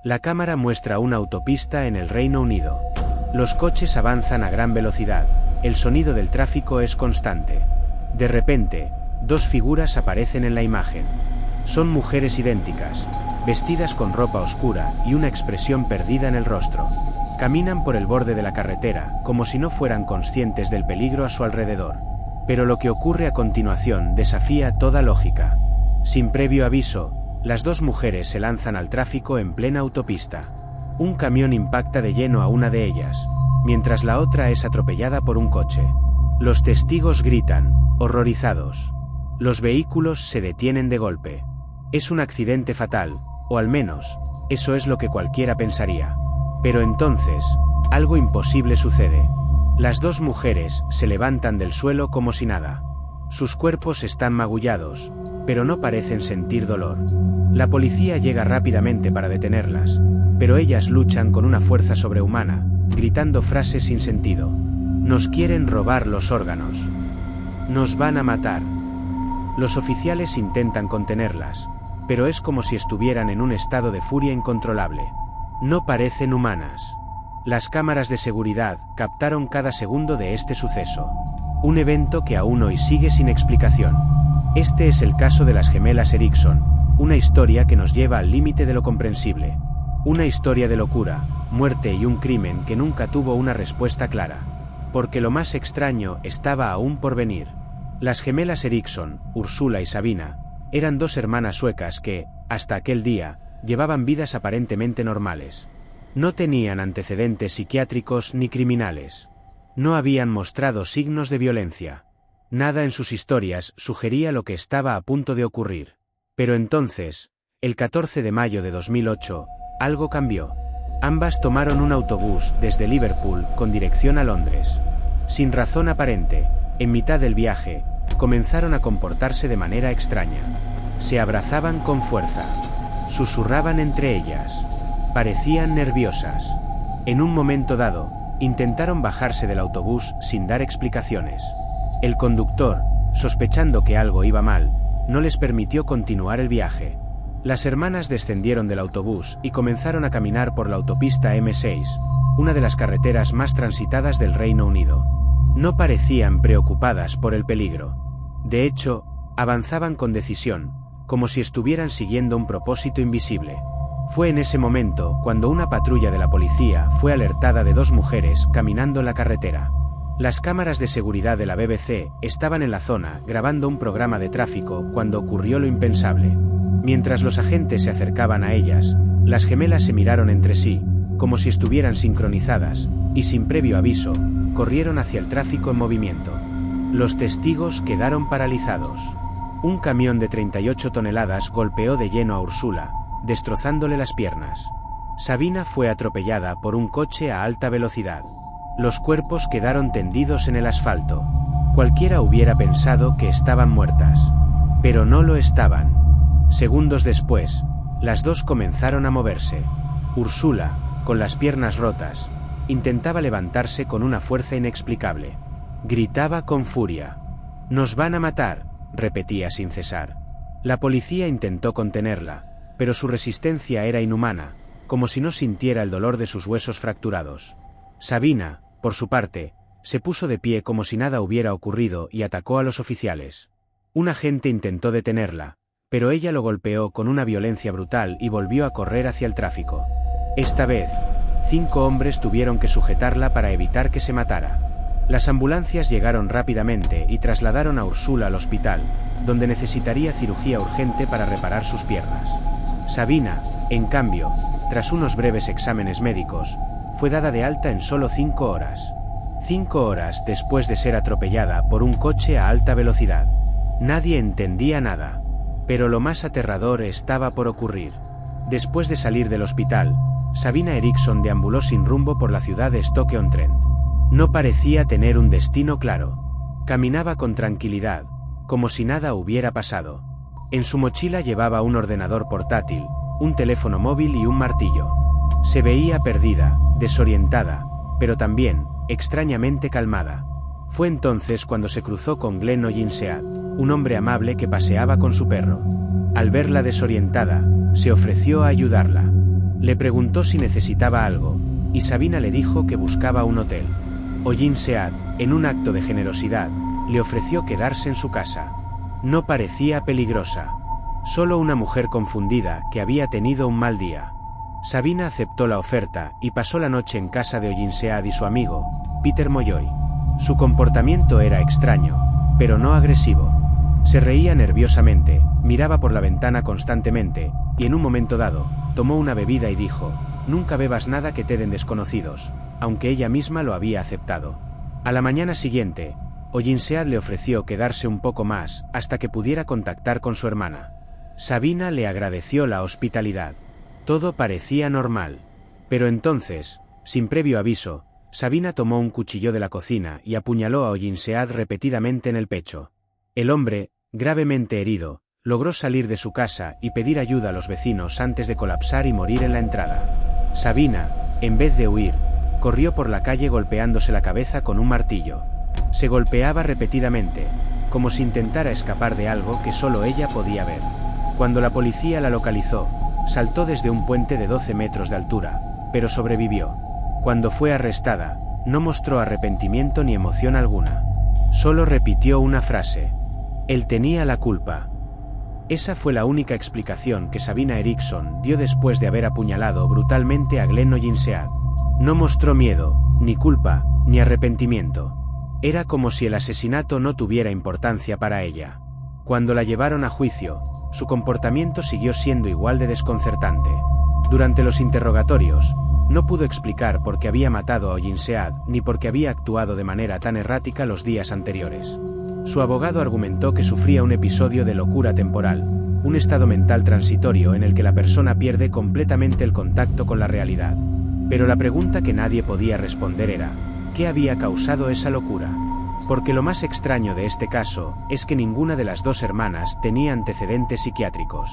La cámara muestra una autopista en el Reino Unido. Los coches avanzan a gran velocidad, el sonido del tráfico es constante. De repente, dos figuras aparecen en la imagen. Son mujeres idénticas, vestidas con ropa oscura y una expresión perdida en el rostro. Caminan por el borde de la carretera, como si no fueran conscientes del peligro a su alrededor. Pero lo que ocurre a continuación desafía toda lógica. Sin previo aviso, las dos mujeres se lanzan al tráfico en plena autopista. Un camión impacta de lleno a una de ellas, mientras la otra es atropellada por un coche. Los testigos gritan, horrorizados. Los vehículos se detienen de golpe. Es un accidente fatal, o al menos, eso es lo que cualquiera pensaría. Pero entonces, algo imposible sucede. Las dos mujeres se levantan del suelo como si nada. Sus cuerpos están magullados, pero no parecen sentir dolor. La policía llega rápidamente para detenerlas, pero ellas luchan con una fuerza sobrehumana, gritando frases sin sentido. Nos quieren robar los órganos. Nos van a matar. Los oficiales intentan contenerlas, pero es como si estuvieran en un estado de furia incontrolable. No parecen humanas. Las cámaras de seguridad captaron cada segundo de este suceso. Un evento que aún hoy sigue sin explicación. Este es el caso de las gemelas Erickson, una historia que nos lleva al límite de lo comprensible. Una historia de locura, muerte y un crimen que nunca tuvo una respuesta clara. Porque lo más extraño estaba aún por venir. Las gemelas Erickson, Ursula y Sabina, eran dos hermanas suecas que, hasta aquel día, llevaban vidas aparentemente normales. No tenían antecedentes psiquiátricos ni criminales. No habían mostrado signos de violencia. Nada en sus historias sugería lo que estaba a punto de ocurrir. Pero entonces, el 14 de mayo de 2008, algo cambió. Ambas tomaron un autobús desde Liverpool con dirección a Londres. Sin razón aparente, en mitad del viaje, comenzaron a comportarse de manera extraña. Se abrazaban con fuerza. Susurraban entre ellas. Parecían nerviosas. En un momento dado, intentaron bajarse del autobús sin dar explicaciones. El conductor, sospechando que algo iba mal, no les permitió continuar el viaje. Las hermanas descendieron del autobús y comenzaron a caminar por la autopista M6, una de las carreteras más transitadas del Reino Unido. No parecían preocupadas por el peligro. De hecho, avanzaban con decisión, como si estuvieran siguiendo un propósito invisible. Fue en ese momento cuando una patrulla de la policía fue alertada de dos mujeres caminando en la carretera. Las cámaras de seguridad de la BBC estaban en la zona grabando un programa de tráfico cuando ocurrió lo impensable. Mientras los agentes se acercaban a ellas, las gemelas se miraron entre sí, como si estuvieran sincronizadas, y sin previo aviso, corrieron hacia el tráfico en movimiento. Los testigos quedaron paralizados. Un camión de 38 toneladas golpeó de lleno a Ursula, destrozándole las piernas. Sabina fue atropellada por un coche a alta velocidad. Los cuerpos quedaron tendidos en el asfalto. Cualquiera hubiera pensado que estaban muertas. Pero no lo estaban. Segundos después, las dos comenzaron a moverse. Ursula, con las piernas rotas, intentaba levantarse con una fuerza inexplicable. Gritaba con furia. «Nos van a matar», repetía sin cesar. La policía intentó contenerla, pero su resistencia era inhumana, como si no sintiera el dolor de sus huesos fracturados. Sabina, por su parte, se puso de pie como si nada hubiera ocurrido y atacó a los oficiales. Un agente intentó detenerla, pero ella lo golpeó con una violencia brutal y volvió a correr hacia el tráfico. Esta vez, 5 hombres tuvieron que sujetarla para evitar que se matara. Las ambulancias llegaron rápidamente y trasladaron a Ursula al hospital, donde necesitaría cirugía urgente para reparar sus piernas. Sabina, en cambio, tras unos breves exámenes médicos, fue dada de alta en solo 5 horas. 5 horas después de ser atropellada por un coche a alta velocidad. Nadie entendía nada. Pero lo más aterrador estaba por ocurrir. Después de salir del hospital, Sabina Erickson deambuló sin rumbo por la ciudad de Stoke-on-Trent. No parecía tener un destino claro. Caminaba con tranquilidad, como si nada hubiera pasado. En su mochila llevaba un ordenador portátil, un teléfono móvil y un martillo. Se veía perdida, desorientada, pero también, extrañamente calmada. Fue entonces cuando se cruzó con Glenn O'Ginsead, un hombre amable que paseaba con su perro. Al verla desorientada, se ofreció a ayudarla. Le preguntó si necesitaba algo, y Sabina le dijo que buscaba un hotel. Oyin Sead, en un acto de generosidad, le ofreció quedarse en su casa. No parecía peligrosa. Solo una mujer confundida que había tenido un mal día. Sabina aceptó la oferta y pasó la noche en casa de Oyin Sead y su amigo, Peter Molloy. Su comportamiento era extraño, pero no agresivo. Se reía nerviosamente, miraba por la ventana constantemente, y en un momento dado, tomó una bebida y dijo: «Nunca bebas nada que te den desconocidos», aunque ella misma lo había aceptado. A la mañana siguiente, Oyin Sead le ofreció quedarse un poco más hasta que pudiera contactar con su hermana. Sabina le agradeció la hospitalidad. Todo parecía normal. Pero entonces, sin previo aviso, Sabina tomó un cuchillo de la cocina y apuñaló a Oyin Sead repetidamente en el pecho. El hombre, gravemente herido, logró salir de su casa y pedir ayuda a los vecinos antes de colapsar y morir en la entrada. Sabina, en vez de huir, corrió por la calle golpeándose la cabeza con un martillo. Se golpeaba repetidamente, como si intentara escapar de algo que solo ella podía ver. Cuando la policía la localizó, saltó desde un puente de 12 metros de altura, pero sobrevivió. Cuando fue arrestada, no mostró arrepentimiento ni emoción alguna. Solo repitió una frase: «Él tenía la culpa». Esa fue la única explicación que Sabina Eriksson dio después de haber apuñalado brutalmente a Glenn Oyin Sead. No mostró miedo, ni culpa, ni arrepentimiento. Era como si el asesinato no tuviera importancia para ella. Cuando la llevaron a juicio, su comportamiento siguió siendo igual de desconcertante. Durante los interrogatorios, no pudo explicar por qué había matado a Oyin Sead ni por qué había actuado de manera tan errática los días anteriores. Su abogado argumentó que sufría un episodio de locura temporal, un estado mental transitorio en el que la persona pierde completamente el contacto con la realidad. Pero la pregunta que nadie podía responder era: ¿qué había causado esa locura? Porque lo más extraño de este caso es que ninguna de las dos hermanas tenía antecedentes psiquiátricos.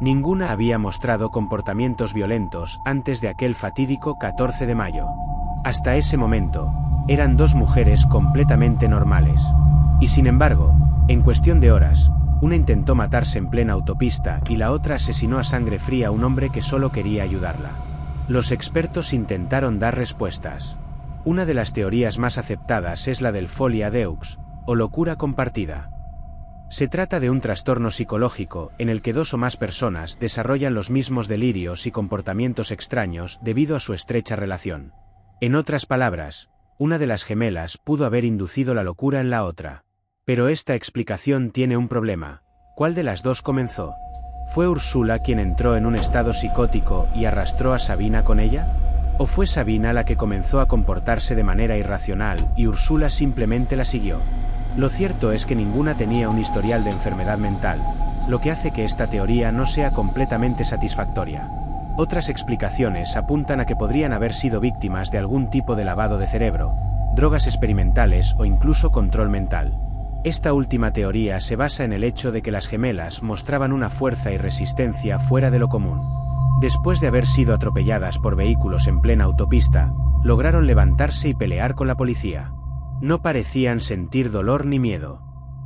Ninguna había mostrado comportamientos violentos antes de aquel fatídico 14 de mayo. Hasta ese momento, eran dos mujeres completamente normales. Y sin embargo, en cuestión de horas, una intentó matarse en plena autopista y la otra asesinó a sangre fría a un hombre que solo quería ayudarla. Los expertos intentaron dar respuestas. Una de las teorías más aceptadas es la del folia deux, o locura compartida. Se trata de un trastorno psicológico en el que dos o más personas desarrollan los mismos delirios y comportamientos extraños debido a su estrecha relación. En otras palabras, una de las gemelas pudo haber inducido la locura en la otra. Pero esta explicación tiene un problema. ¿Cuál de las dos comenzó? ¿Fue Úrsula quien entró en un estado psicótico y arrastró a Sabina con ella? ¿O fue Sabina la que comenzó a comportarse de manera irracional y Úrsula simplemente la siguió? Lo cierto es que ninguna tenía un historial de enfermedad mental, lo que hace que esta teoría no sea completamente satisfactoria. Otras explicaciones apuntan a que podrían haber sido víctimas de algún tipo de lavado de cerebro, drogas experimentales o incluso control mental. Esta última teoría se basa en el hecho de que las gemelas mostraban una fuerza y resistencia fuera de lo común. Después de haber sido atropelladas por vehículos en plena autopista, lograron levantarse y pelear con la policía. No parecían sentir dolor ni miedo.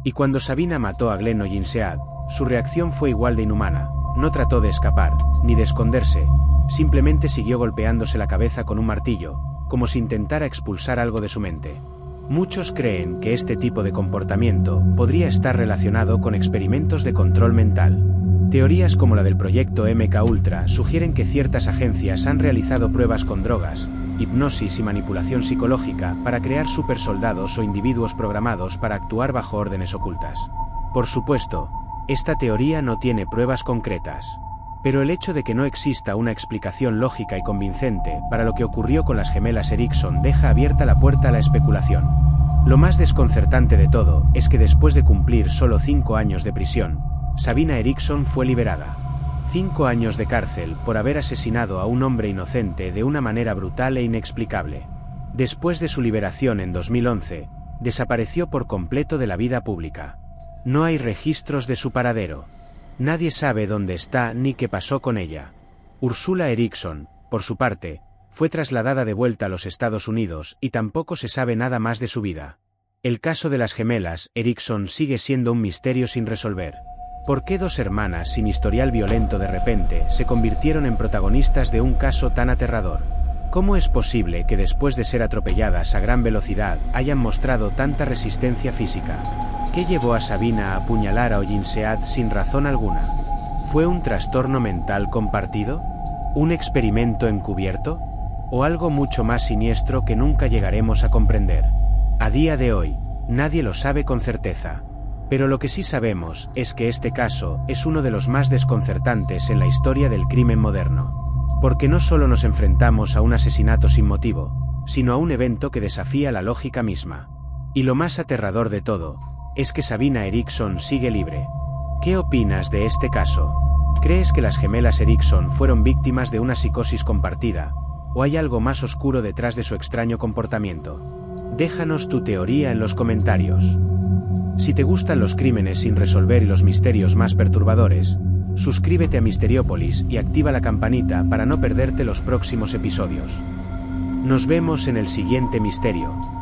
Y cuando Sabina mató a Glenn Oyin Sead, su reacción fue igual de inhumana. No trató de escapar, ni de esconderse, simplemente siguió golpeándose la cabeza con un martillo, como si intentara expulsar algo de su mente. Muchos creen que este tipo de comportamiento podría estar relacionado con experimentos de control mental. Teorías como la del proyecto MKUltra sugieren que ciertas agencias han realizado pruebas con drogas, hipnosis y manipulación psicológica para crear supersoldados o individuos programados para actuar bajo órdenes ocultas. Por supuesto, esta teoría no tiene pruebas concretas. Pero el hecho de que no exista una explicación lógica y convincente para lo que ocurrió con las gemelas Eriksson deja abierta la puerta a la especulación. Lo más desconcertante de todo es que después de cumplir solo 5 años de prisión, Sabina Eriksson fue liberada. 5 años de cárcel por haber asesinado a un hombre inocente de una manera brutal e inexplicable. Después de su liberación en 2011, desapareció por completo de la vida pública. No hay registros de su paradero. Nadie sabe dónde está ni qué pasó con ella. Úrsula Eriksson, por su parte, fue trasladada de vuelta a los Estados Unidos y tampoco se sabe nada más de su vida. El caso de las gemelas Eriksson sigue siendo un misterio sin resolver. ¿Por qué dos hermanas sin historial violento de repente se convirtieron en protagonistas de un caso tan aterrador? ¿Cómo es posible que después de ser atropelladas a gran velocidad hayan mostrado tanta resistencia física? ¿Qué llevó a Sabina a apuñalar a Oginsead sin razón alguna? ¿Fue un trastorno mental compartido? ¿Un experimento encubierto? ¿O algo mucho más siniestro que nunca llegaremos a comprender? A día de hoy, nadie lo sabe con certeza. Pero lo que sí sabemos es que este caso es uno de los más desconcertantes en la historia del crimen moderno. Porque no solo nos enfrentamos a un asesinato sin motivo, sino a un evento que desafía la lógica misma. Y lo más aterrador de todo, es que Sabina Eriksson sigue libre. ¿Qué opinas de este caso? ¿Crees que las gemelas Eriksson fueron víctimas de una psicosis compartida, o hay algo más oscuro detrás de su extraño comportamiento? Déjanos tu teoría en los comentarios. Si te gustan los crímenes sin resolver y los misterios más perturbadores, suscríbete a Misteriópolis y activa la campanita para no perderte los próximos episodios. Nos vemos en el siguiente misterio.